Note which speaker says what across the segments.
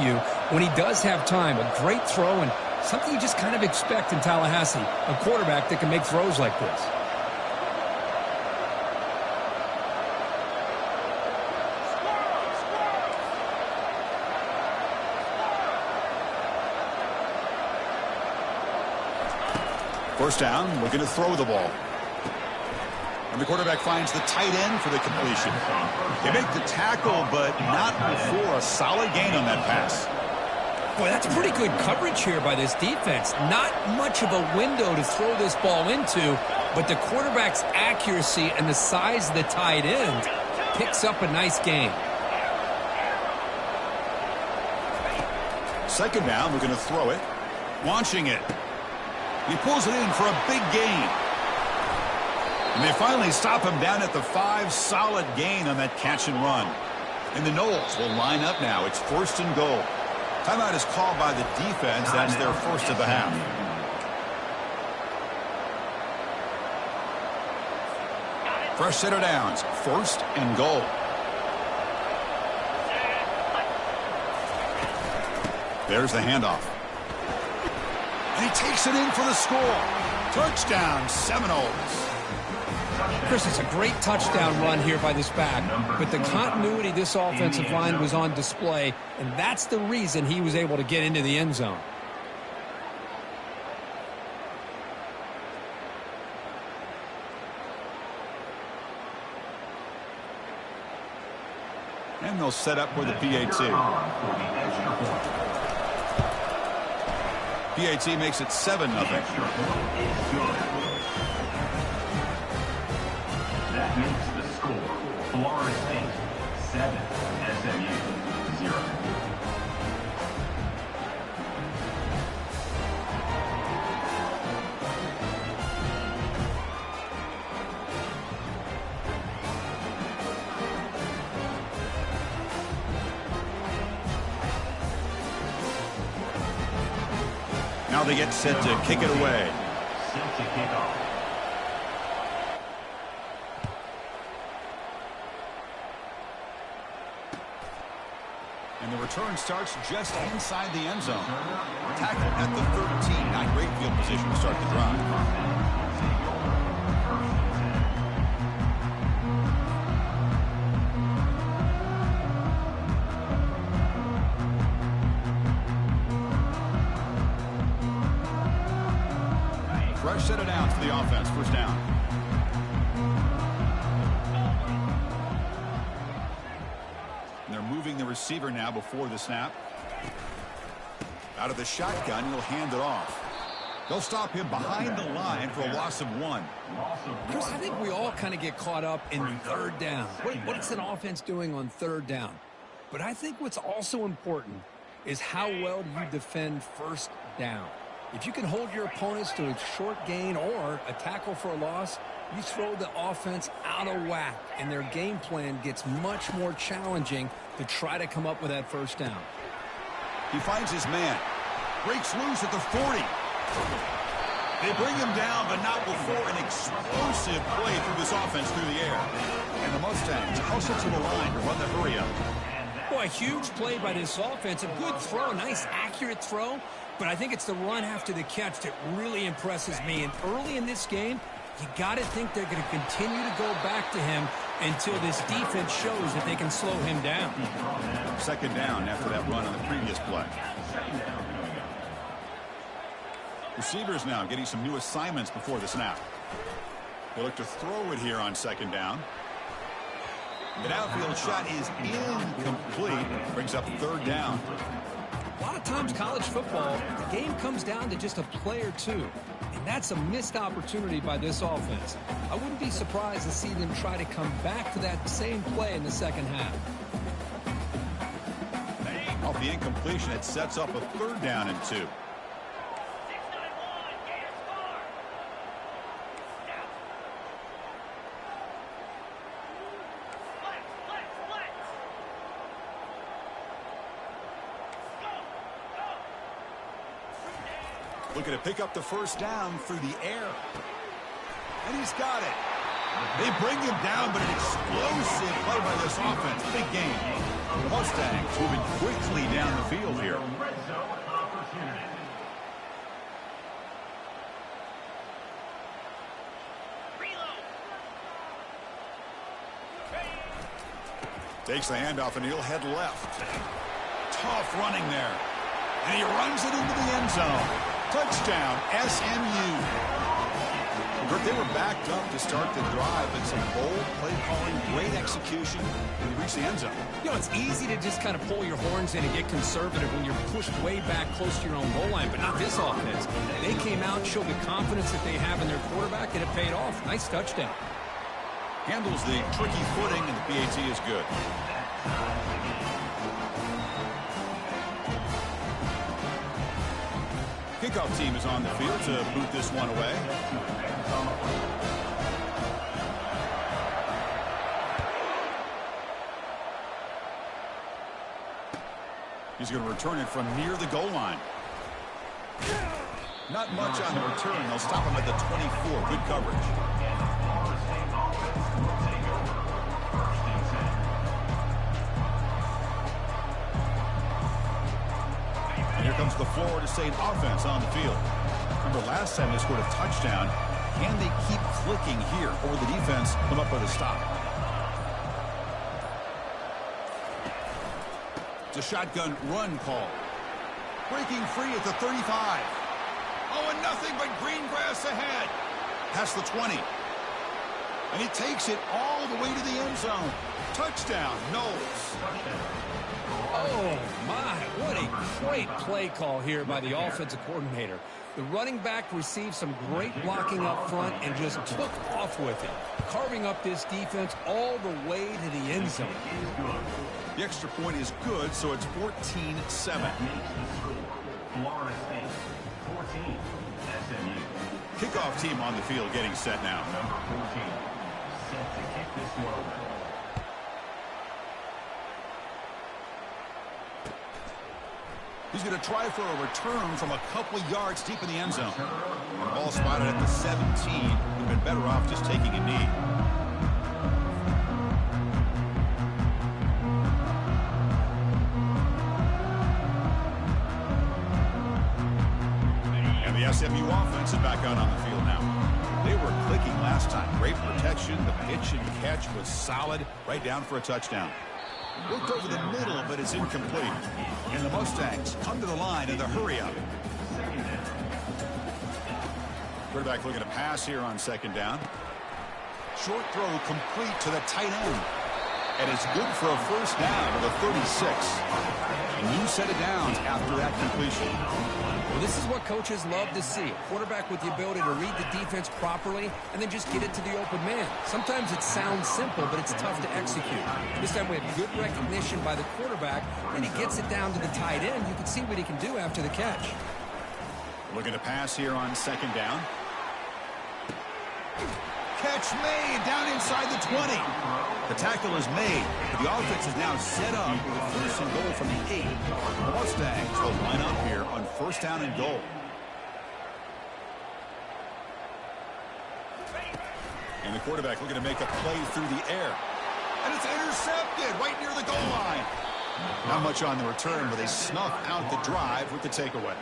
Speaker 1: you when he does have time. A great throw and something you just kind of expect in Tallahassee, a quarterback that can make throws like this.
Speaker 2: First down, looking to throw the ball. And the quarterback finds the tight end for the completion. They make the tackle, but not before a solid gain on that pass.
Speaker 1: Boy, that's pretty good coverage here by this defense. Not much of a window to throw this ball into, but the quarterback's accuracy and the size of the tight end picks up a nice gain.
Speaker 2: Second down, we're going to throw it. Launching it. He pulls it in for a big gain. And they finally stop him down at the 5. Solid gain on that catch and run. And the Noles will line up now. It's first and goal. Timeout is called by the defense. That's their first of the half. Fresh set of downs. First and goal. There's the handoff. And he takes it in for the score. Touchdown, Seminoles.
Speaker 1: Chris, it's a great touchdown run here by this back, but the continuity of this offensive line was on display, and that's the reason he was able to get into the end zone.
Speaker 2: And they'll set up with the PAT. PAT makes it 7-0.
Speaker 3: That makes the score Florida State 7, SMU 0.
Speaker 2: Now they get set to kick it away.
Speaker 3: Set to kick off.
Speaker 2: And the return starts just inside the end zone. Tackle at the 13. Not great field position to start the drive. Fresh set of downs for the offense. First down. And they're moving the receiver now before the snap. Out of the shotgun, he'll hand it off. They'll stop him behind the line for a loss of 1.
Speaker 1: Chris, I think we all kind of get caught up in third down. What's an offense doing on third down? But I think what's also important is how well do you defend first down. If you can hold your opponents to a short gain or a tackle for a loss, you throw the offense out of whack, and their game plan gets much more challenging to try to come up with that first down.
Speaker 2: He finds his man. Breaks loose at the 40. They bring him down, but not before an explosive play through this offense through the air. And the Mustangs hustle to the line to run the hurry up.
Speaker 1: Boy, a huge play by this offense. A good throw, a nice accurate throw. But I think it's the run after the catch that really impresses me. And early in this game, you got to think they're going to continue to go back to him until this defense shows that they can slow him down.
Speaker 2: Second down after that run on the previous play. Receivers now getting some new assignments before the snap. They look to throw it here on second down. An outfield shot is incomplete. Brings up third down.
Speaker 1: A lot of times college football, the game comes down to just a play or two. And that's a missed opportunity by this offense. I wouldn't be surprised to see them try to come back to that same play in the second half.
Speaker 2: Off the incompletion, it sets up a third down and 2. Looking to pick up the first down through the air. And he's got it. They bring him down, but an explosive play by this offense. Big game. The Mustangs moving quickly down the field here.
Speaker 3: Red zone opportunity.
Speaker 2: Takes the handoff, and he'll head left. Tough running there. And he runs it into the end zone. Touchdown, SMU. They were backed up to start the drive, but some bold play calling, great execution, and they reach the end zone.
Speaker 1: You know, it's easy to just kind of pull your horns in and get conservative when you're pushed way back close to your own goal line, but not this offense. They came out, showed the confidence that they have in their quarterback, and it paid off. Nice touchdown.
Speaker 2: Handles the tricky footing, and the PAT is good. Kickoff team is on the field to boot this one away. He's going to return it from near the goal line. Not much on the return. They'll stop him at the 24. Good coverage. And here comes the Florida State offense on the field. Remember last time they scored a touchdown. Can they keep clicking here, or will the defense come up with a stop? It's a shotgun run call. Breaking free at the 35. Oh, and nothing but green grass ahead. Past the 20. And he takes it all the way to the end zone. Touchdown, Knowles.
Speaker 1: Oh, my. What a great play call here by the offensive coordinator. The running back received some great blocking up front and just took off with it, carving up this defense all the way to the end zone.
Speaker 2: The extra point is good, so it's 14-7.
Speaker 3: Florida State, 14, SMU.
Speaker 2: Kickoff team on the field getting set now.
Speaker 3: Number 14, set to kick this one away.
Speaker 2: He's going to try for a return from a couple yards deep in the end zone. The ball spotted at the 17. Would have been better off just taking a knee. And the SMU offense is back out on the field now. They were clicking last time. Great protection. The pitch and catch was solid. Right down for a touchdown. Looked over the middle, but it's incomplete. And the Mustangs come to the line in the hurry-up. Quarterback looking to pass here on second down. Short throw complete to the tight end. And it's good for a first down to the 36. A new set of downs after that completion.
Speaker 1: Well, this is what coaches love to see. A quarterback with the ability to read the defense properly and then just get it to the open man. Sometimes it sounds simple, but it's tough to execute. This time we have good recognition by the quarterback, and he gets it down to the tight end. You can see what he can do after the catch.
Speaker 2: Looking to pass here on second down. Catch made down inside the 20. The tackle is made. But the offense is now set up with a first and goal from the 8. The Mustangs will line up here on first down and goal. And the quarterback looking to make a play through the air. And it's intercepted right near the goal line. Not much on the return, but they snuff out the drive with the takeaway.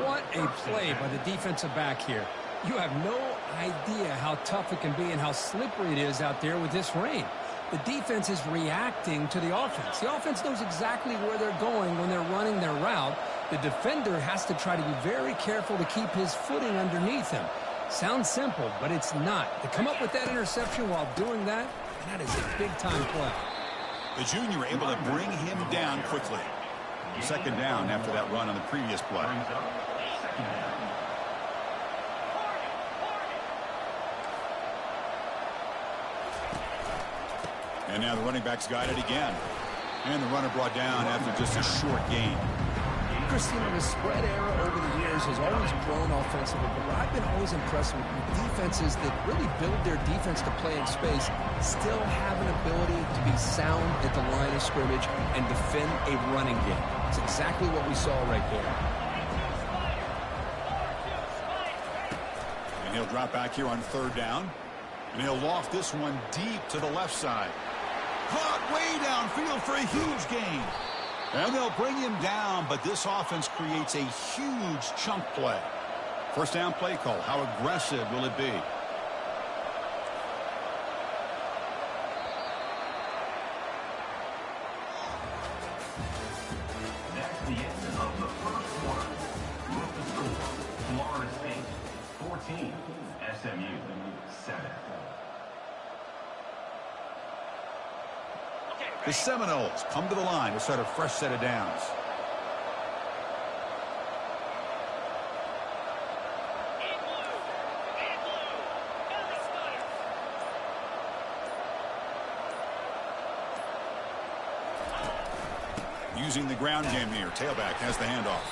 Speaker 1: What a play by the defensive back here. You have no idea how tough it can be and how slippery it is out there with this rain. The defense is reacting to the offense. The offense knows exactly where they're going when they're running their route. The defender has to try to be very careful to keep his footing underneath him. Sounds simple, but it's not. To come up with that interception while doing that, that is a big-time play.
Speaker 2: The junior able to bring him down quickly. Second down after that run on the previous play. And now the running back's guided again. And the runner brought down after just a short gain.
Speaker 1: Christine, the spread era over the years has always grown offensively, but what I've been always impressed with defenses that really build their defense to play in space still have an ability to be sound at the line of scrimmage and defend a running game. It's exactly what we saw right there.
Speaker 2: And he'll drop back here on third down. And he'll loft this one deep to the left side. Caught way downfield for a huge gain. And they'll bring him down, but this offense creates a huge chunk play. First down play call. How aggressive will it be?
Speaker 3: That's the end of the first quarter. With the score, Florida State 14, SMU 7.
Speaker 2: The Seminoles come to the line to start a fresh set of downs. Using the ground game here. Tailback has the handoff.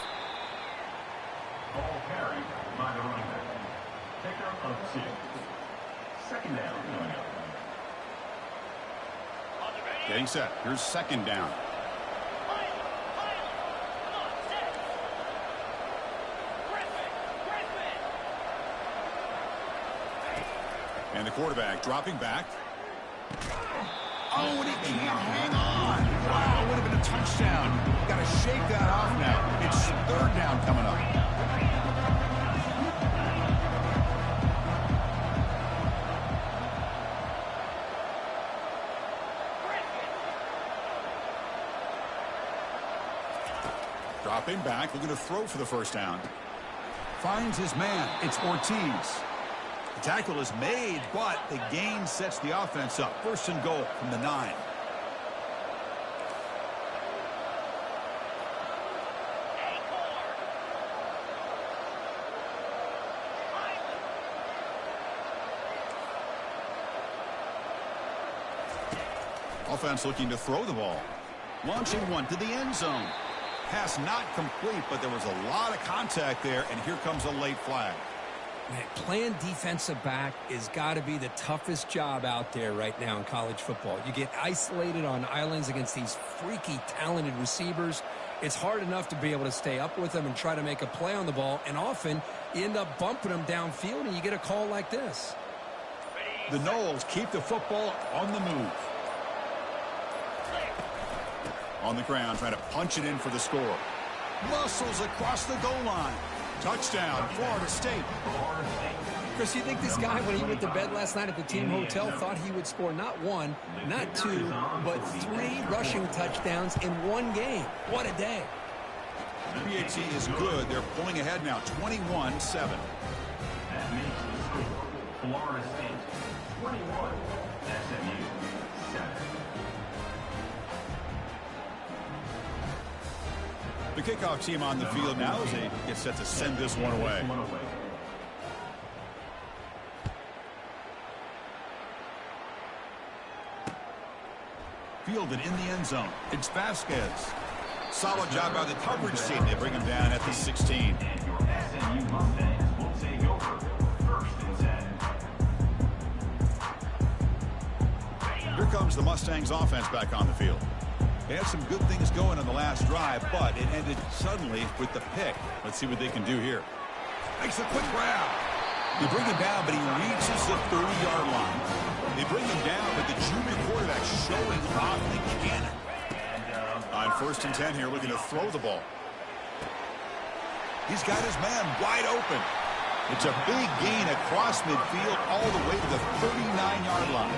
Speaker 3: Ball carried by the running back. Pickup of 2. Second down coming up.
Speaker 2: Getting set. Here's second down. And the quarterback dropping back. Oh, and he can't hang on. Wow, it would have been a touchdown. Got to shake that off now. It's third down coming up. Dropping back, looking to throw for the first down. Finds his man. It's Ortiz. The tackle is made, but the gain sets the offense up. First and goal from the 9. Offense looking to throw the ball. Launching one to the end zone. Pass not complete, but there was a lot of contact there, and here comes a late flag.
Speaker 1: Man, playing defensive back has got to be the toughest job out there right now in college football. You get isolated on islands against these freaky, talented receivers. It's hard enough to be able to stay up with them and try to make a play on the ball, and often you end up bumping them downfield, and you get a call like this.
Speaker 2: The Noles keep the football on the move. On the ground, trying to punch it in for the score. Muscles across the goal line. Touchdown, Florida State.
Speaker 1: Chris, you think this guy, when he went to bed last night at the team hotel, thought he would score not 1, not 2, but 3 rushing touchdowns in one game? What a day.
Speaker 2: PAT is good. They're pulling ahead now, 21-7.
Speaker 3: That makes the score Florida State 21, SMU 7.
Speaker 2: The kickoff team on the field now as they get set to send this one away. Fielded in the end zone. It's Vasquez. Solid job by the coverage team. They bring him down at the 16.
Speaker 3: And your SMU Mustangs will take over first and 10.
Speaker 2: Here comes the Mustangs offense back on the field. They had some good things going on the last drive, but it ended suddenly with the pick. Let's see what they can do here. Makes a quick grab. They bring him down, but he reaches the 30-yard line. They bring him down, but the junior quarterback showing off the cannon. On first and 10 here, looking to throw the ball. He's got his man wide open. It's a big gain across midfield all the way to the 39-yard line.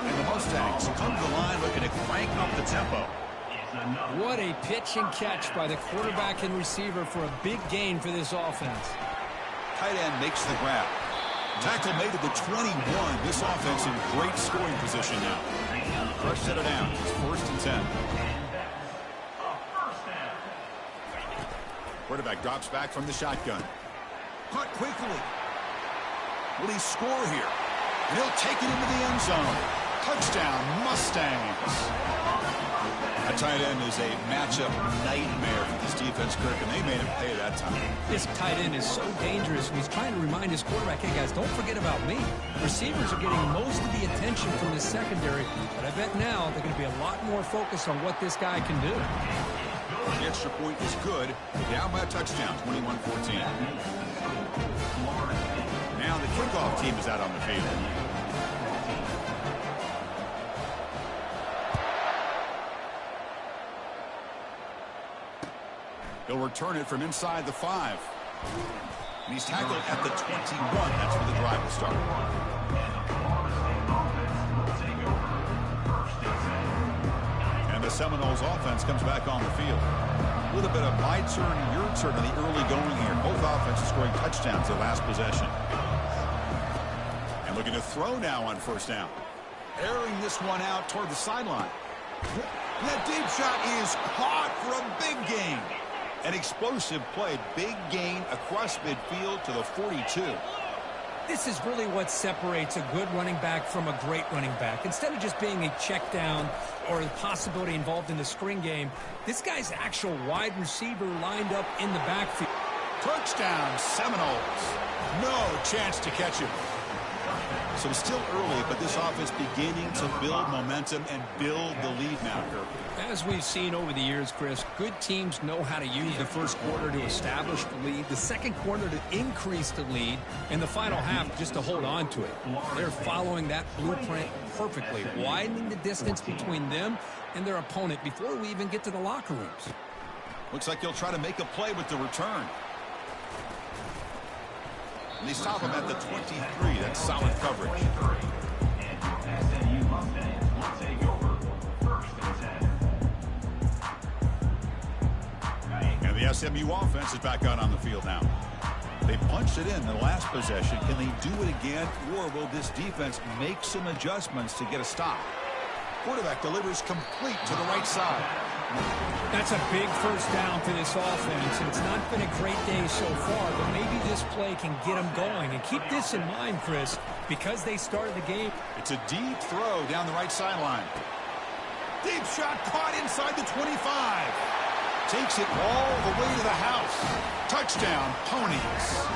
Speaker 2: And the Mustangs come to the line looking to crank up the tempo.
Speaker 1: What a pitch and catch by the quarterback and receiver for a big gain for this offense.
Speaker 2: Tight end makes the grab. Tackle made at the 21. This offense in great scoring position now. Fresh set of downs. It's first and 10. Quarterback drops back from the shotgun. Caught quickly. Will he score here? And he'll take it into the end zone. Touchdown, Mustangs. That tight end is a matchup nightmare for this defense, Kirk, and they made him pay that time.
Speaker 1: This tight end is so dangerous. He's trying to remind his quarterback, hey, guys, don't forget about me. Receivers are getting most of the attention from the secondary, but I bet now they're going to be a lot more focused on what this guy can do.
Speaker 2: The extra point is good. Down by a touchdown, 21-14. Now the kickoff team is out on the field. He'll return it from inside the 5. And he's tackled at the 21. That's where the drive will start. And the Seminoles offense comes back on the field. A little bit of my turn, your turn in the early going here. Both offenses scoring touchdowns their last possession. And looking to throw now on first down. Airing this one out toward the sideline. That deep shot is caught for a big gain. An explosive play, big gain across midfield to the 42.
Speaker 1: This is really what separates a good running back from a great running back. Instead of just being a check down or the possibility involved in the screen game, this guy's actual wide receiver lined up in the backfield.
Speaker 2: Touchdown, Seminoles. No chance to catch him. So it's still early, but this offense beginning to build momentum and build the lead now, Kirk.
Speaker 1: As we've seen over the years, Chris, good teams know how to use the first quarter to establish the lead, the second quarter to increase the lead, and the final half just to hold on to it. They're following that blueprint perfectly, widening the distance between them and their opponent before we even get to the locker rooms.
Speaker 2: Looks like he'll try to make a play with the return. And they stop him at the 23. That's solid coverage. And the SMU offense is back out on the field now. They punched it in the last possession. Can they do it again, or will this defense make some adjustments to get a stop? Quarterback delivers complete to the right side.
Speaker 1: That's a big first down for this offense, and it's not been a great day so far, but maybe this play can get them going. And keep this in mind, Chris, because they started the game.
Speaker 2: It's a deep throw down the right sideline. Deep shot caught inside the 25. Takes it all the way to the house. Touchdown, Ponies.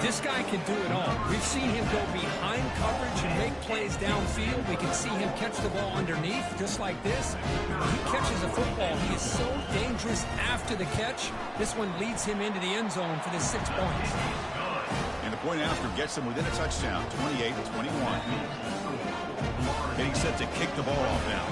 Speaker 1: This guy can do it all. We've seen him go behind coverage and make plays downfield. We can see him catch the ball underneath, just like this. When he catches a football, he is so dangerous after the catch. This one leads him into the end zone for the 6 points.
Speaker 2: And the point after gets him within a touchdown, 28-21. Getting set to kick the ball off now.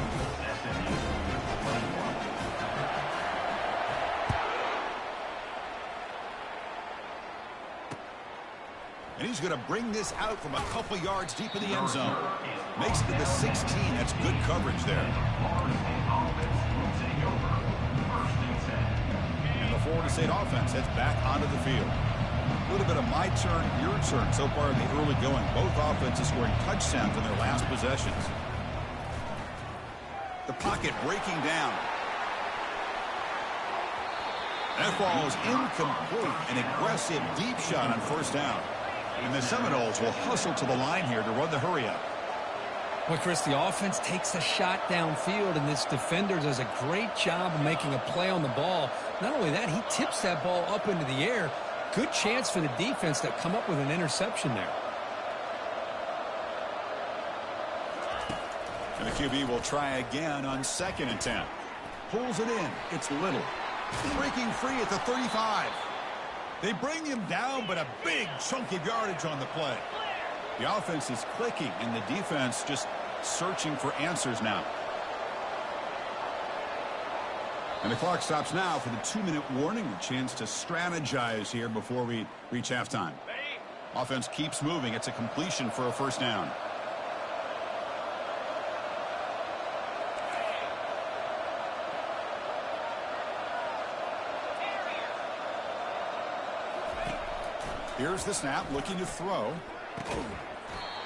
Speaker 2: And he's going to bring this out from a couple yards deep in the end zone. Makes it to the 16. That's good coverage there. And the Florida State offense heads back onto the field. A little bit of my turn, your turn so far in the early going. Both offenses scoring touchdowns in their last possessions. The pocket breaking down. That ball is incomplete. An aggressive deep shot on first down. And the Seminoles will hustle to the line here to run the hurry-up.
Speaker 1: Well, Chris, the offense takes a shot downfield, and this defender does a great job of making a play on the ball. Not only that, he tips that ball up into the air. Good chance for the defense to come up with an interception there.
Speaker 2: And the QB will try again on 2nd and 10. Pulls it in. It's Little. Breaking free at the 35. They bring him down, but a big chunk of yardage on the play. The offense is clicking, and the defense just searching for answers now. And the clock stops now for the 2-minute warning. A chance to strategize here before we reach halftime. Offense keeps moving. It's a completion for a first down. Here's the snap, looking to throw.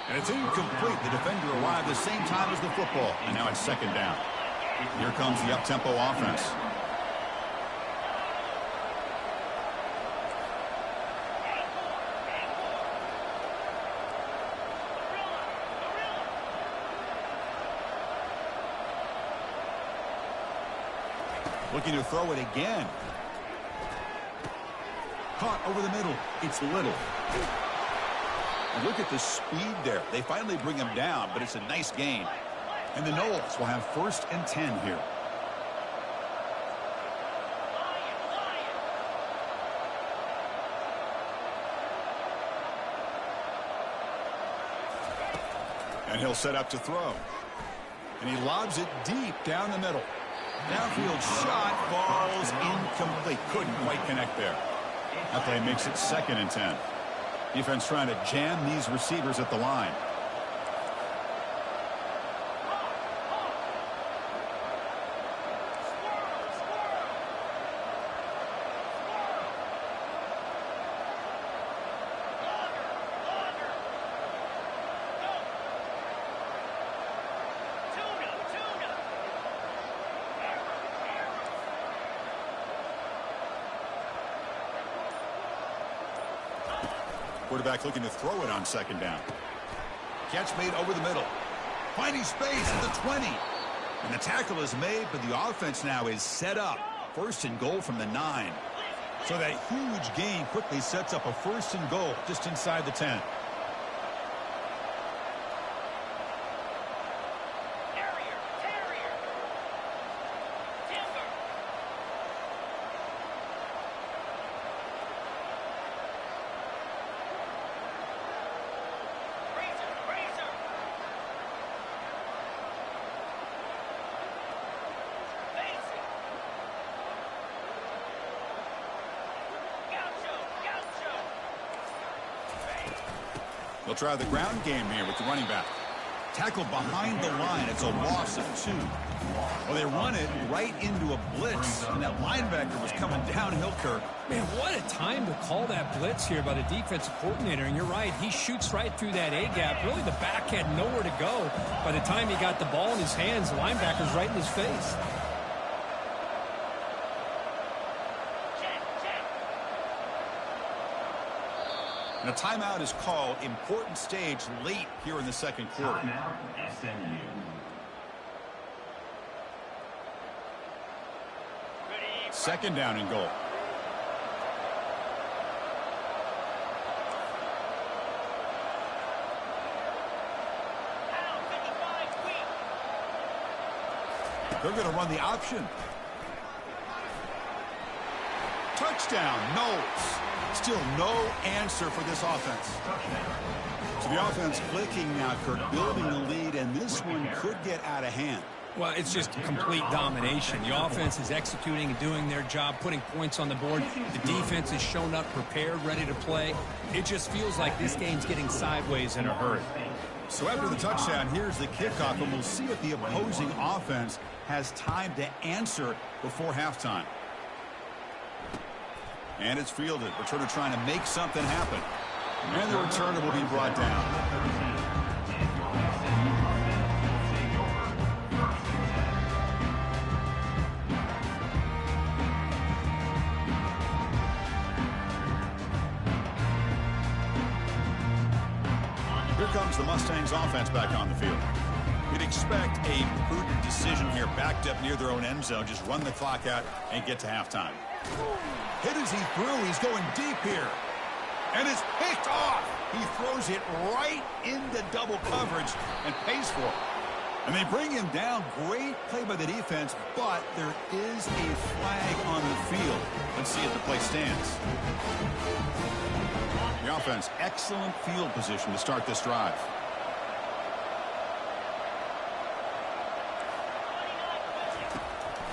Speaker 2: And it's incomplete. The defender arrived the same time as the football. And now it's 2nd down. Here comes the up-tempo offense. Looking to throw it again. Caught over the middle. It's Little. And look at the speed there. They finally bring him down, but it's a nice gain. And the Noles will have 1st and 10 here. And he'll set up to throw. And he lobs it deep down the middle. Downfield shot falls incomplete. Couldn't quite connect there. That play makes it 2nd and 10. Defense trying to jam these receivers at the line. Quarterback looking to throw it on 2nd down. Catch made over the middle. Finding space at the 20. And the tackle is made, but the offense now is set up. 1st and goal from the 9. So that huge gain quickly sets up a 1st and goal just inside the 10. They'll try the ground game here with the running back. Tackle behind the line. It's a loss of 2. Well, they run it right into a blitz, and that linebacker was coming downhill, Kirk.
Speaker 1: Man, what a time to call that blitz here by the defensive coordinator. And you're right, he shoots right through that A-gap. Really, the back had nowhere to go. By the time he got the ball in his hands, the linebacker's right in his face.
Speaker 2: And a timeout is called. Important stage late here in the 2nd quarter.
Speaker 3: Timeout, SMU.
Speaker 2: Second down and goal. They're going to run the option. Touchdown, Knowles. Still no answer for this offense. So the offense clicking now, Kirk, building the lead, and this one could get out of hand.
Speaker 1: Well, it's just complete domination. The offense is executing and doing their job, putting points on the board. The defense has shown up prepared, ready to play. It just feels like this game's getting sideways in a hurry.
Speaker 2: So after the touchdown, here's the kickoff, and we'll see if the opposing offense has time to answer before halftime. And it's fielded. Returner trying to make something happen. And the returner will be brought down. Here comes the Mustangs offense back on the field. You'd expect a prudent decision here, backed up near their own end zone. Just run the clock out and get to halftime. Hit as he threw. He's going deep here. And it's picked off. He throws it right into double coverage and pays for it. And they bring him down. Great play by the defense, but there is a flag on the field. Let's see if the play stands. The offense, excellent field position to start this drive.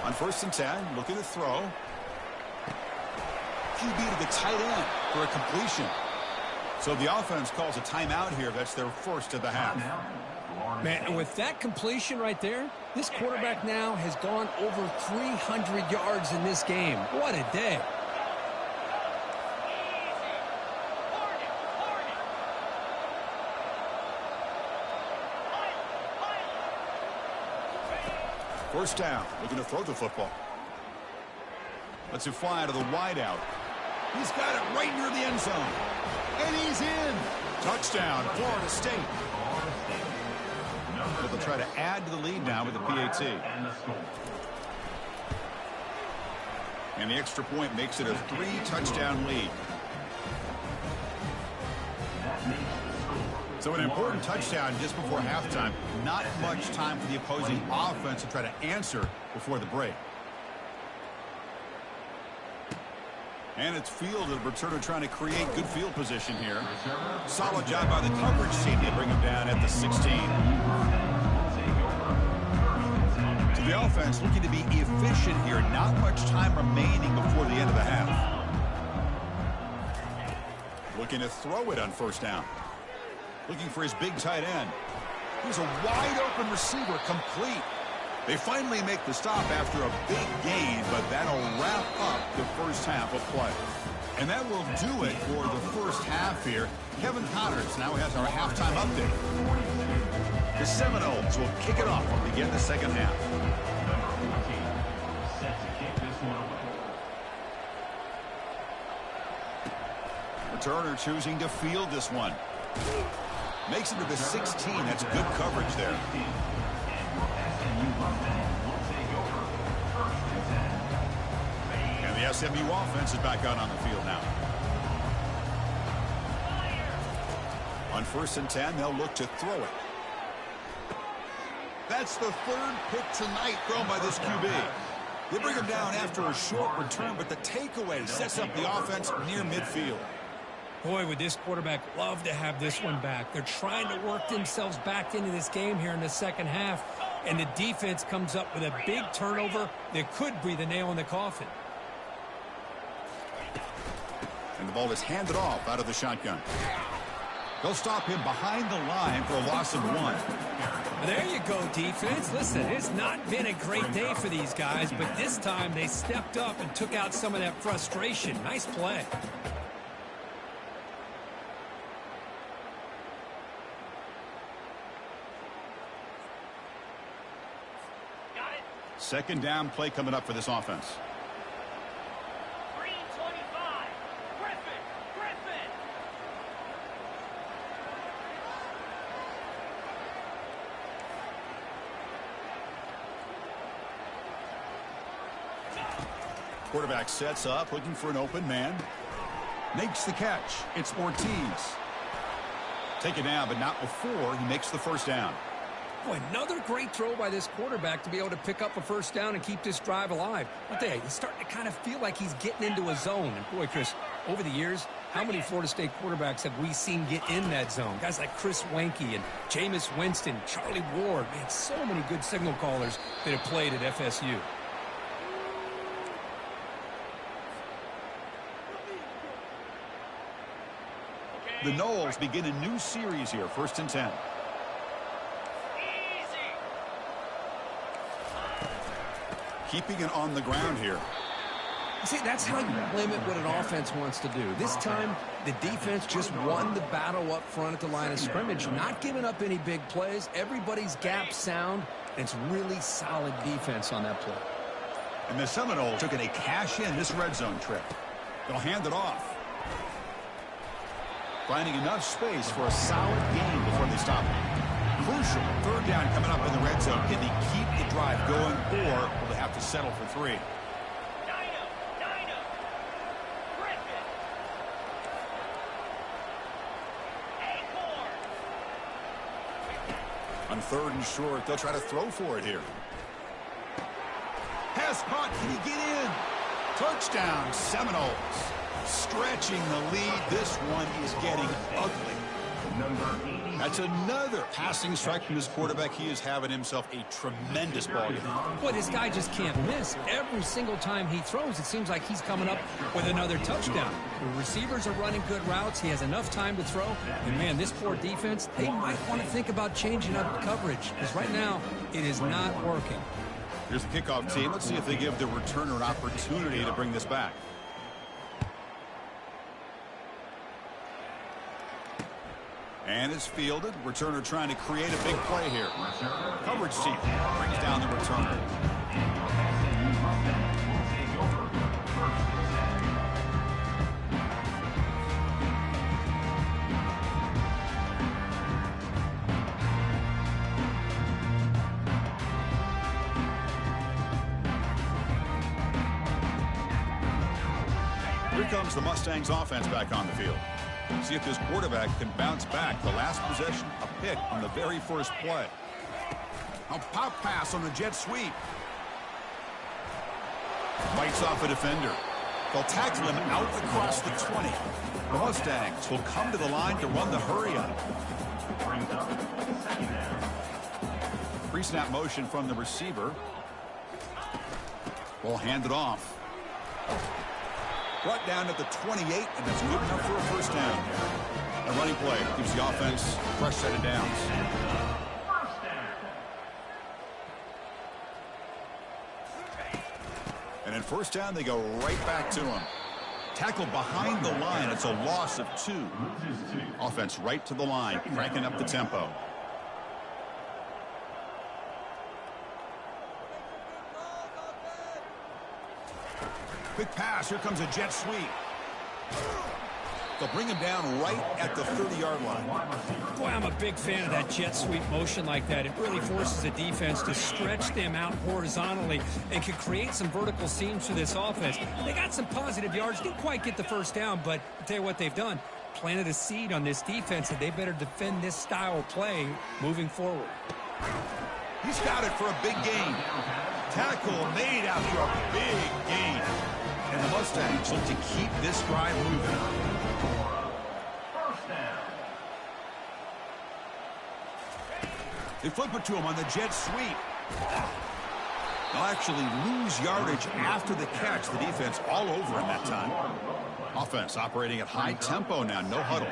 Speaker 2: On 1st and 10, looking to throw. QB to the tight end for a completion. So the offense calls a timeout here. That's their first of the half.
Speaker 1: Man, and with that completion right there, this quarterback now has gone over 300 yards in this game. What a day.
Speaker 2: First down, looking to throw the football. Lets it fly to the wideout. He's got it right near the end zone. And he's in. Touchdown, Florida State. But they'll try to add to the lead now with the PAT. And the extra point makes it a 3-touchdown lead. So an important touchdown just before halftime. Not much time for the opposing offense to try to answer before the break. And it's fielded. Returner trying to create good field position here. Solid job by the coverage team. They bring him down at the 16. So The offense looking to be efficient here. Not much time remaining before the end of the half. Looking to throw it on first down. Looking for his big tight end. Here's a wide-open receiver, complete. They finally make the stop after a big gain, but that'll wrap up the first half of play. And that will do it for the first half here. Kevin Connors now has our halftime update. The Seminoles will kick it off and begin the second half.
Speaker 3: Number 14, set to kick this one away.
Speaker 2: Returner choosing to field this one. Makes it to the 16. That's good coverage there. And the SMU offense is back out on the field now. On 1st and 10, they'll look to throw it. That's the third pick tonight thrown by this QB. They bring him down after a short return, but the takeaway sets up the offense near midfield.
Speaker 1: Boy, would this quarterback love to have this one back. They're trying to work themselves back into this game here in the second half, and the defense comes up with a big turnover that could be the nail in the coffin.
Speaker 2: And the ball is handed off out of the shotgun. They'll stop him behind the line for a loss of 1.
Speaker 1: There you go, defense. Listen, it's not been a great day for these guys, but this time they stepped up and took out some of that frustration. Nice play.
Speaker 2: Second down play coming up for this offense. Quarterback sets up, looking for an open man. Makes the catch. It's Ortiz. Take it down, but not before he makes the first down.
Speaker 1: Boy, another great throw by this quarterback to be able to pick up a first down and keep this drive alive. I'll tell you, he's starting to kind of feel like he's getting into a zone. And boy, Chris, over the years, how many Florida State quarterbacks have we seen get in that zone? Guys like Chris Wenke and Jameis Winston, Charlie Ward. We had so many good signal callers that have played at FSU.
Speaker 2: The Noles begin a new series here, 1st and 10. Keeping it on the ground here.
Speaker 1: See, that's how you limit what an offense wants to do. This time, the defense just won the battle up front at the line of scrimmage, not giving up any big plays. Everybody's gap sound. It's really solid defense on that play.
Speaker 2: And the Seminoles took it a cash in this red zone trip. They'll hand it off. Finding enough space for a solid gain before they stop it. Crucial. Third down coming up in the red zone. Can they keep the drive going, or will they have to settle for 3? On 3rd and short, they'll try to throw for it here. Pass caught. Can he get in? Touchdown, Seminoles. Stretching the lead. This one is getting ugly. That's another passing strike from his quarterback. He is having himself a tremendous ball game.
Speaker 1: Boy, this guy just can't miss. Every single time he throws, it seems like he's coming up with another touchdown. The receivers are running good routes. He has enough time to throw. And, man, this poor defense, they might want to think about changing up coverage, because right now it is not working.
Speaker 2: Here's the kickoff team. Let's see if they give the returner an opportunity to bring this back. And it's fielded. Returner trying to create a big play here. Coverage team brings down the returner. Here comes the Mustangs offense back on the field. See if this quarterback can bounce back. The last possession, a pick on the very first play. A pop pass on the jet sweep. Bites off a defender. They'll tackle him out across the 20. The Mustangs will come to the line to run the hurry-up. Pre-snap motion from the receiver. Ball handed off. Brought down at the 28, and that's good enough for a first down. A running play gives the offense a fresh set of downs. And in first down, they go right back to him. Tackled behind the line. It's a loss of 2. Offense right to the line, cranking up the tempo. Quick pass. Here comes a jet sweep. They'll bring him down right at the 30-yard line.
Speaker 1: Boy, I'm a big fan of that jet sweep motion like that. It really forces the defense to stretch them out horizontally and can create some vertical seams for this offense. They got some positive yards. Didn't quite get the first down, but I'll tell you what they've done. Planted a seed on this defense, and they better defend this style of play moving forward.
Speaker 2: He's got it for a big gain. Tackle made after a big gain. And the Mustangs look to keep this drive moving. They flip it to him on the jet sweep. They'll actually lose yardage after the catch. The defense all over him that time. Offense operating at high tempo now, no huddle.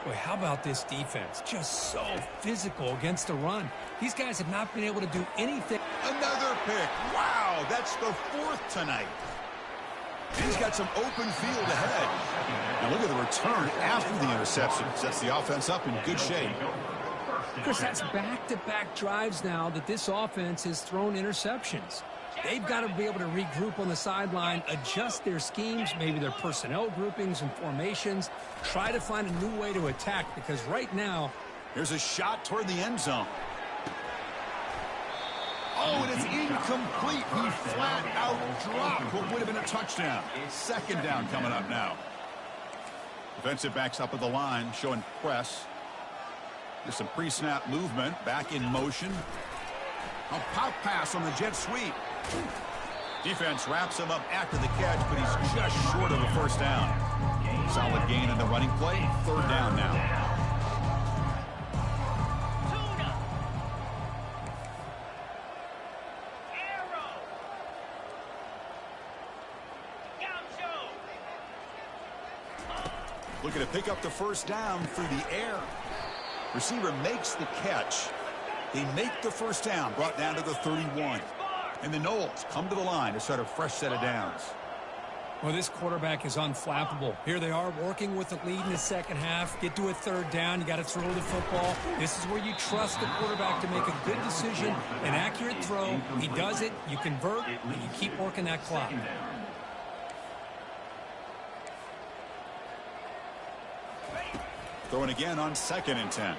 Speaker 1: Boy, how about this defense? Just so physical against the run. These guys have not been able to do anything.
Speaker 2: Another pick. Wow, that's the 4th tonight. He's got some open field ahead. And look at the return after the interception. Sets the offense up in good shape.
Speaker 1: Chris, that's back-to-back drives now that this offense has thrown interceptions. They've got to be able to regroup on the sideline, adjust their schemes, maybe their personnel groupings and formations, try to find a new way to attack, because right now...
Speaker 2: Here's a shot toward the end zone. Oh, and it's incomplete. He flat out dropped what would have been a touchdown. 2nd down coming up now. Defensive backs up at the line, showing press. There's some pre-snap movement, back in motion. A pop pass on the jet sweep. Defense wraps him up after the catch, but he's just short of a first down. Solid gain in the running play. 3rd down now. Looking to pick up the first down through the air. Receiver makes the catch. They make the first down, brought down to the 31. And the Noles come to the line to start a fresh set of downs.
Speaker 1: Well, this quarterback is unflappable. Here they are working with the lead in the second half. Get to a 3rd down. You got to throw the football. This is where you trust the quarterback to make a good decision, an accurate throw. He does it. You convert, and you keep working that clock.
Speaker 2: Throwing again on 2nd and 10.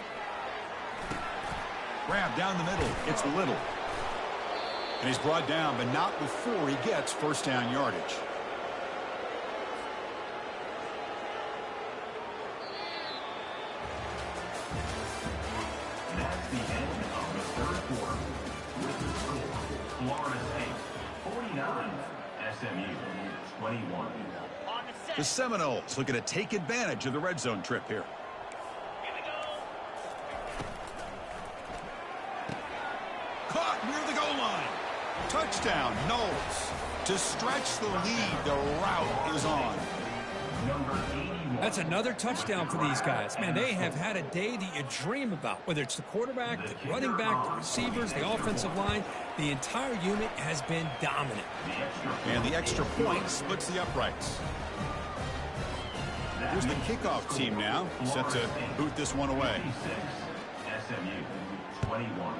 Speaker 2: Grab down the middle. It's Little. And he's brought down, but not before he gets first down yardage.
Speaker 3: That's the end of the 3rd quarter. With the score, Florida State 49, SMU 21.
Speaker 2: The Seminoles looking to take advantage of the red zone trip here. Caught near the goal line. Touchdown, Noles. To stretch the lead, the route is on.
Speaker 1: That's another touchdown for these guys. Man, they have had a day that you dream about, whether it's the quarterback, the running back, the receivers, the offensive line. The entire unit has been dominant.
Speaker 2: And the extra point splits the uprights. Here's the kickoff team now, set to boot this one away.
Speaker 3: SMU 21.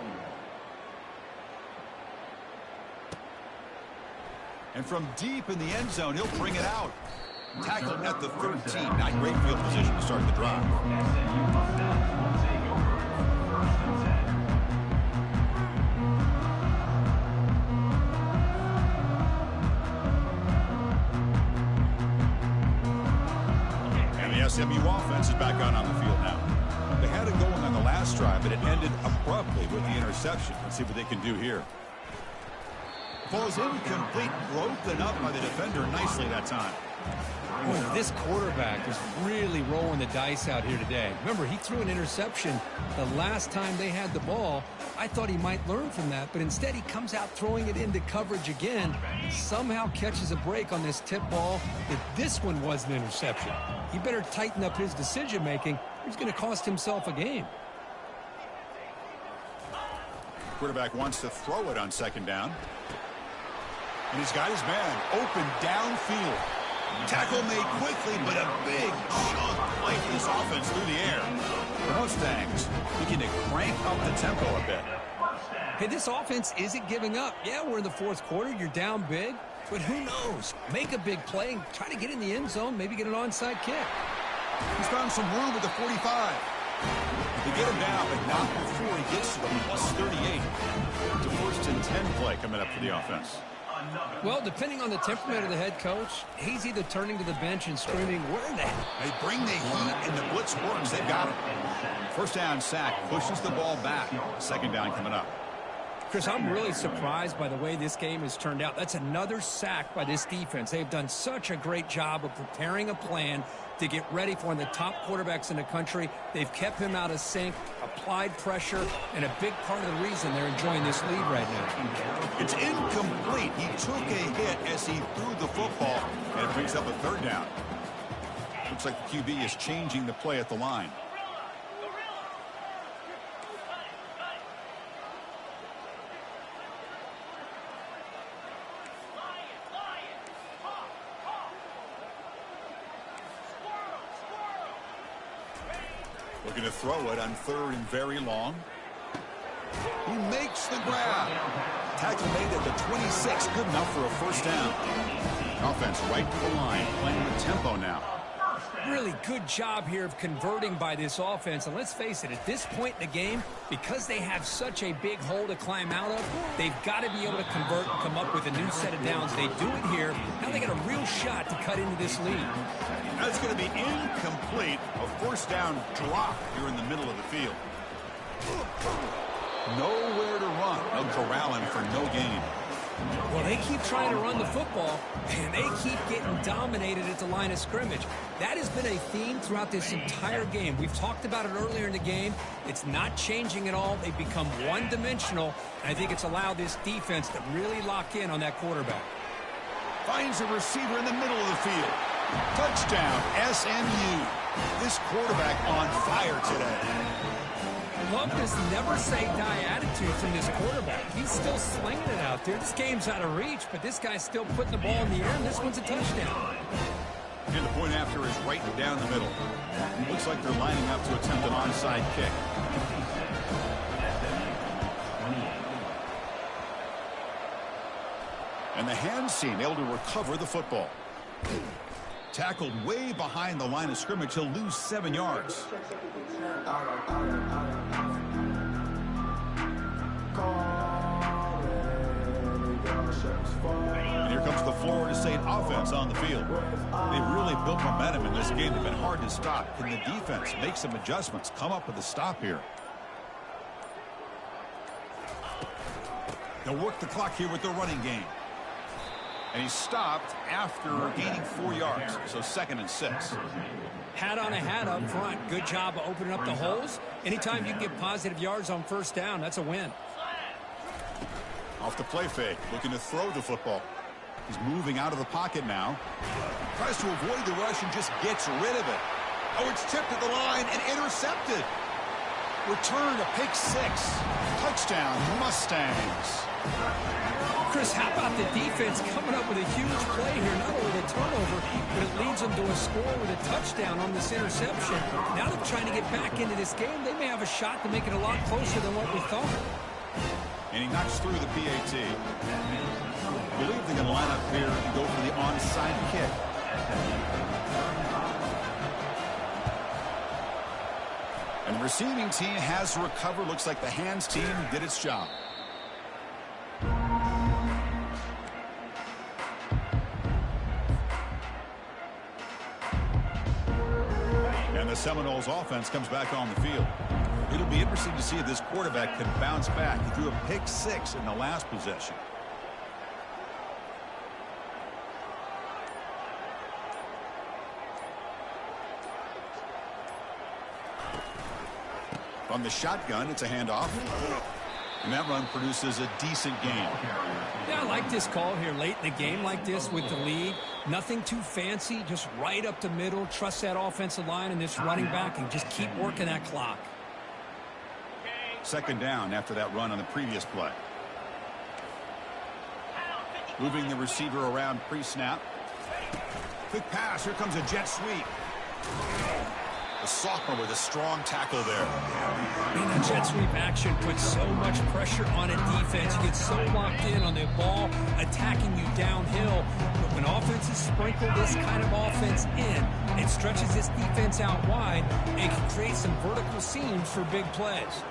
Speaker 2: And from deep in the end zone, he'll bring it out. Tackled at the 13. Not great field position to start the drive. And the SMU offense is back out on the field now. They had it going on the last drive, but it ended abruptly with the interception. Let's see what they can do here. Ball's incomplete, broken up by the defender nicely that time.
Speaker 1: Oh, this quarterback is really rolling the dice out here today. Remember, he threw an interception the last time they had the ball. I thought he might learn from that, but instead he comes out throwing it into coverage again. Somehow catches a break on this tip ball. If this one was an interception, he better tighten up his decision-making. He's going to cost himself a game.
Speaker 2: Quarterback wants to throw it on second down. And he's got his man open downfield. Tackle made quickly, but a big chunk play for this offense through the air. The Mustangs looking to crank up the tempo a bit.
Speaker 1: Hey, this offense isn't giving up. Yeah, we're in the fourth quarter. You're down big. But who knows? Make a big play and try to get in the end zone, maybe get an onside kick.
Speaker 2: He's found some room at the 45. They get him down, but not before he gets to the plus 38. It's a first and 10 play coming up for the offense.
Speaker 1: Well, depending on the temperament of the head coach, he's either turning to the bench and screaming, "Where the hell?"
Speaker 2: They bring the heat and the blitz works. They've got him. First down sack, pushes the ball back. Second down coming up.
Speaker 1: Chris, I'm really surprised by the way this game has turned out. That's another sack by this defense. They've done such a great job of preparing a plan to get ready for one of the top quarterbacks in the country. They've kept him out of sync, applied pressure, and a big part of the reason they're enjoying this lead right now.
Speaker 2: It's incomplete. He took a hit as he threw the football, and it brings up a third down. Looks like the QB is changing the play at the line. Looking to throw it on third and very long. He makes the grab. Tackle made at the 26. Good enough for a first down. Offense right to the line. Playing with tempo now.
Speaker 1: Really good job here of converting by this offense. And let's face it, at this point in the game, because they have such a big hole to climb out of, they've got to be able to convert and come up with a new set of downs. They do it here. Now they got a real shot to cut into this lead.
Speaker 2: That's going to be incomplete. A first down drop here in the middle of the field. Nowhere to run. No corralling for no gain.
Speaker 1: Well, they keep trying to run the football, and they keep getting dominated at the line of scrimmage. That has been a theme throughout this entire game. We've talked about it earlier in the game. It's not changing at all. They've become one-dimensional, and I think it's allowed this defense to really lock in on that quarterback.
Speaker 2: Finds a receiver in the middle of the field. Touchdown, SMU. This quarterback on fire today.
Speaker 1: Love this never-say-die attitude from this quarterback. He's still slinging it out there. This game's out of reach, but this guy's still putting the ball in the air, and this one's a touchdown.
Speaker 2: And the point after is right down the middle. Looks like they're lining up to attempt an onside kick. And the hands team able to recover the football. Tackled way behind the line of scrimmage. He'll lose 7 yards. And here comes the Florida State offense on the field. They've really built momentum in this game. They've been hard to stop. Can the defense make some adjustments, come up with a stop here? They'll work the clock here with their running game. And he stopped after gaining 4 yards, so 2nd and 6.
Speaker 1: Hat on a hat up front. Good job of opening up the holes. Anytime you can get positive yards on first down, that's a win.
Speaker 2: Off the play fake, looking to throw the football. He's moving out of the pocket now. Tries to avoid the rush and just gets rid of it. Oh, it's tipped at the line and intercepted. Return to pick 6. Touchdown, Mustangs.
Speaker 1: Chris, how about the defense coming up with a huge play here? Not only the turnover, but it leads them to a score with a touchdown on this interception. Now they're trying to get back into this game. They may have a shot to make it a lot closer than what we thought.
Speaker 2: And he knocks through the PAT. I believe they're going to line up here and go for the onside kick. And the receiving team has recovered. Looks like the hands team did its job. And the Seminoles offense comes back on the field. It'll be interesting to see if this quarterback can bounce back. He threw a pick 6 in the last possession. From the shotgun, it's a handoff. And that run produces a decent gain.
Speaker 1: Yeah, I like this call here late in the game like this with the lead. Nothing too fancy, just right up the middle. Trust that offensive line and this running back and just keep working that clock.
Speaker 2: Second down after that run on the previous play. Moving the receiver around pre-snap. Quick pass. Here comes a jet sweep. The sophomore with a strong tackle there.
Speaker 1: Man, that jet sweep action puts so much pressure on a defense. You get so locked in on the ball attacking you downhill. But when offenses sprinkle this kind of offense in, it stretches this defense out wide and can create some vertical seams for big plays.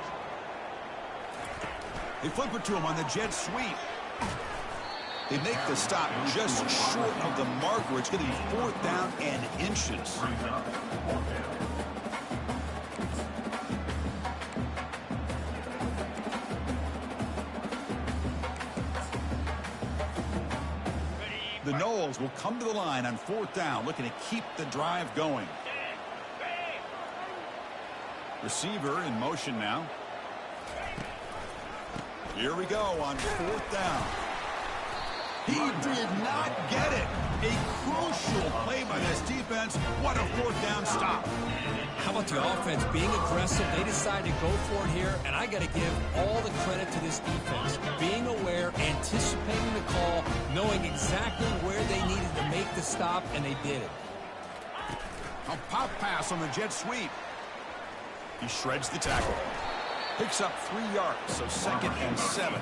Speaker 2: They flip it to him on the jet sweep. They make the stop just short of the marker. It's getting 4th down and inches. The Noles will come to the line on 4th down, looking to keep the drive going. Receiver in motion now. Here we go on 4th down. He did not get it. A crucial play by this defense. What a 4th down stop.
Speaker 1: How about the offense being aggressive? They decided to go for it here, and I got to give all the credit to this defense. Being aware, anticipating the call, knowing exactly where they needed to make the stop, and they did it.
Speaker 2: A pop pass on the jet sweep. He shreds the tackle. Picks up 3 yards, so 2nd and 7.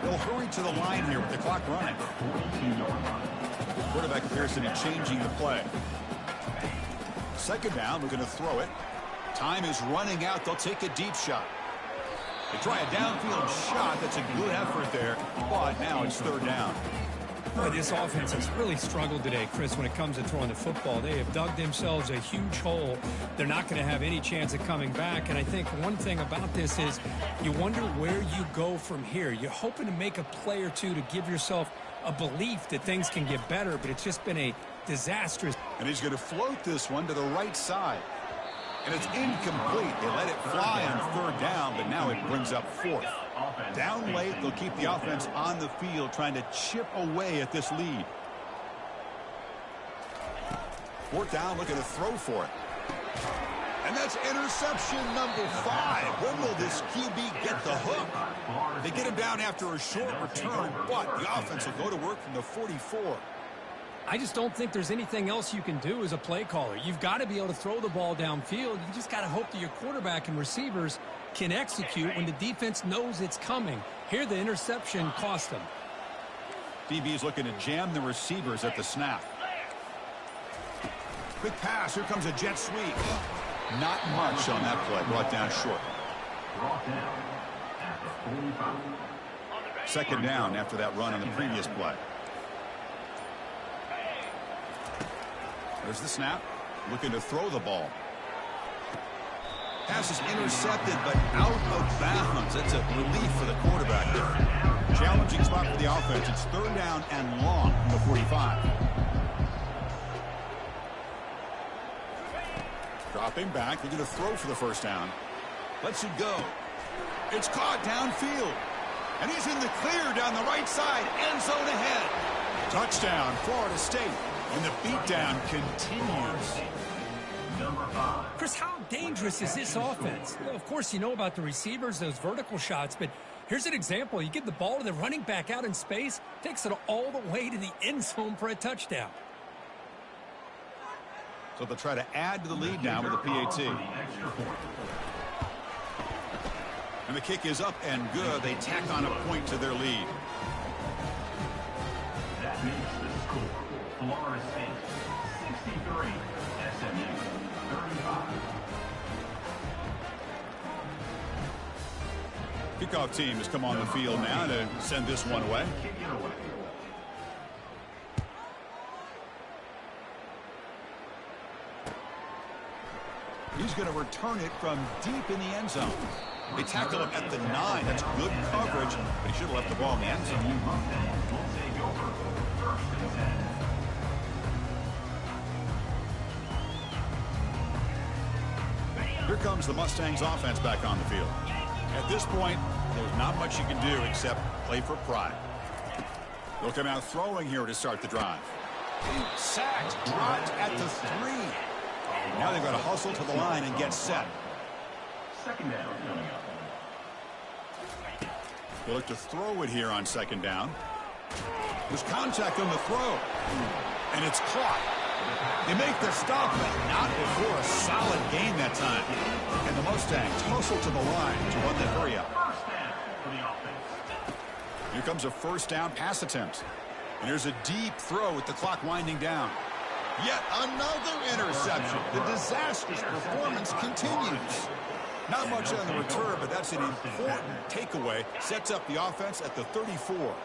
Speaker 2: They'll hurry to the line here with the clock running. Quarterback appears to be changing the play. 2nd down, we're going to throw it. Time is running out. They'll take a deep shot. They try a downfield shot. That's a good effort there, but now it's 3rd down.
Speaker 1: Boy, this offense has really struggled today, Chris, when it comes to throwing the football. They have dug themselves a huge hole. They're not going to have any chance of coming back. And I think one thing about this is you wonder where you go from here. You're hoping to make a play or two to give yourself a belief that things can get better, but it's just been a disastrous.
Speaker 2: And he's going to float this one to the right side. And it's incomplete. They let it fly on 3rd down, but now it brings up 4th. Down late, they'll keep the offense on the field trying to chip away at this lead. 4th down, looking to throw for it. And that's interception number 5. When will this QB get the hook? They get him down after a short return, but the offense will go to work from the 44.
Speaker 1: I just don't think there's anything else you can do as a play caller. You've got to be able to throw the ball downfield. You just got to hope that your quarterback and receivers can execute when the defense knows it's coming. Here, the interception cost them.
Speaker 2: DB is looking to jam the receivers at the snap. Quick pass. Here comes a jet sweep. Not much on that play. Brought down short.
Speaker 3: Brought down at the 45.
Speaker 2: 2nd down after that run on the previous play. There's the snap. Looking to throw the ball. Pass is intercepted, but out of bounds. That's a relief for the quarterback there. Challenging spot for the offense. It's 3rd down and long from the 45. Dropping back. Looking to throw for the 1st down. Lets it go. It's caught downfield. And he's in the clear down the right side. End zone ahead. Touchdown, Florida State. And the beatdown continues.
Speaker 3: Number 5.
Speaker 1: Chris, how dangerous is this offense? Well, of course, you know about the receivers, those vertical shots, but here's an example. You give the ball to the running back out in space, takes it all the way to the end zone for a touchdown.
Speaker 2: So they'll try to add to the lead now with the PAT. And the kick is up and good. They tack on a point to their lead.
Speaker 3: That makes the score. Florida State 63, SMU 35.
Speaker 2: Kickoff team has come on the field now to send this one away.
Speaker 3: Kick it away.
Speaker 2: He's going to return it from deep in the end zone. They tackle him at the 9. That's good coverage, but he should have left the ball in the end zone.
Speaker 3: SMU Mustangs will take over 1st and 10.
Speaker 2: Here comes the Mustangs offense back on the field. At this point, there's not much you can do except play for pride. They'll come out throwing here to start the drive. Sacked, dropped at the 3. Now they've got to hustle to the line and get set.
Speaker 3: Second down coming up.
Speaker 2: They look to throw it here on second down. There's contact on the throw. And it's caught. They make the stop, but not before a solid gain that time. And the Mustangs hustle to the line to run the hurry up.
Speaker 3: First down for the offense.
Speaker 2: Here comes a first down pass attempt. And here's a deep throw with the clock winding down. Yet another interception. The disastrous performance continues. Not much on the return, but that's an important takeaway. Sets up the offense at the 34.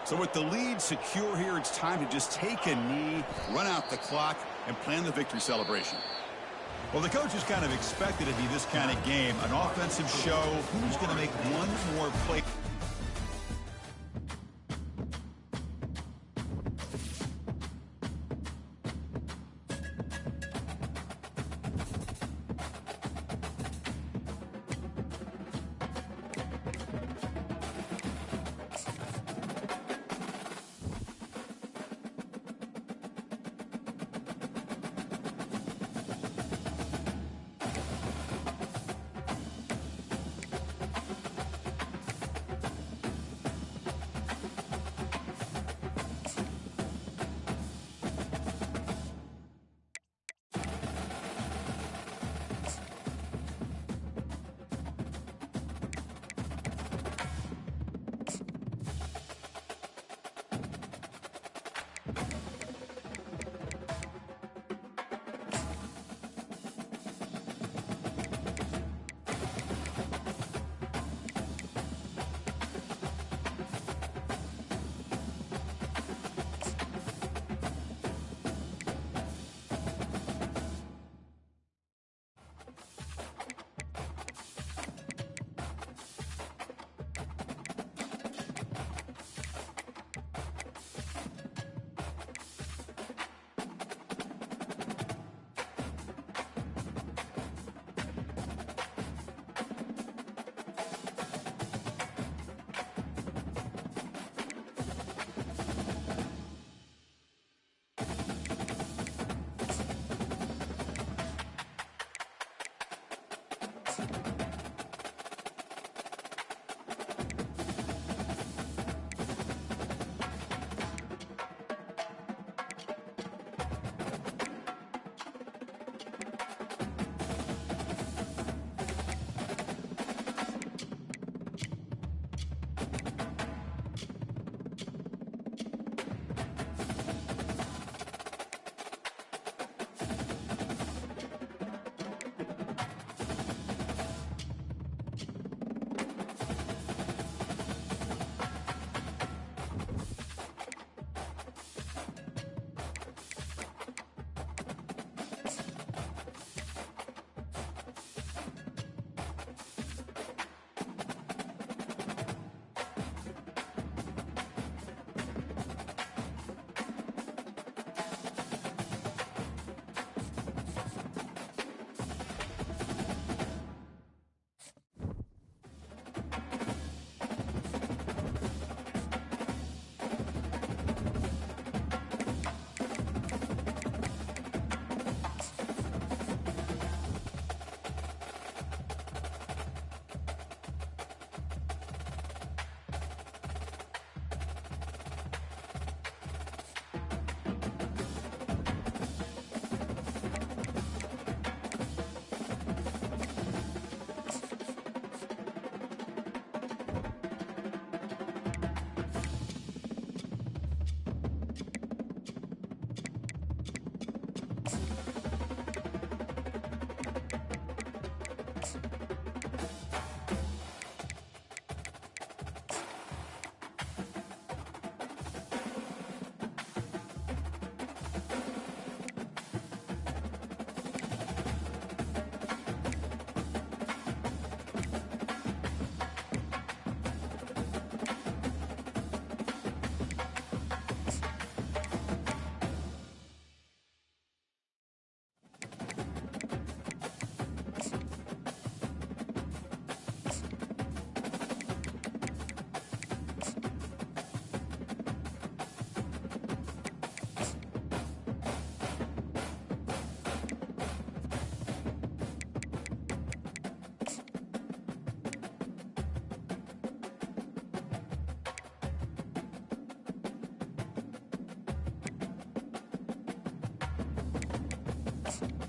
Speaker 2: So with the lead secure here, it's time to just take a knee, run out the clock, and plan the victory celebration. Well, the coaches kind of expected it to be this kind of game, an offensive show. Who's going to make one more play?
Speaker 4: yards.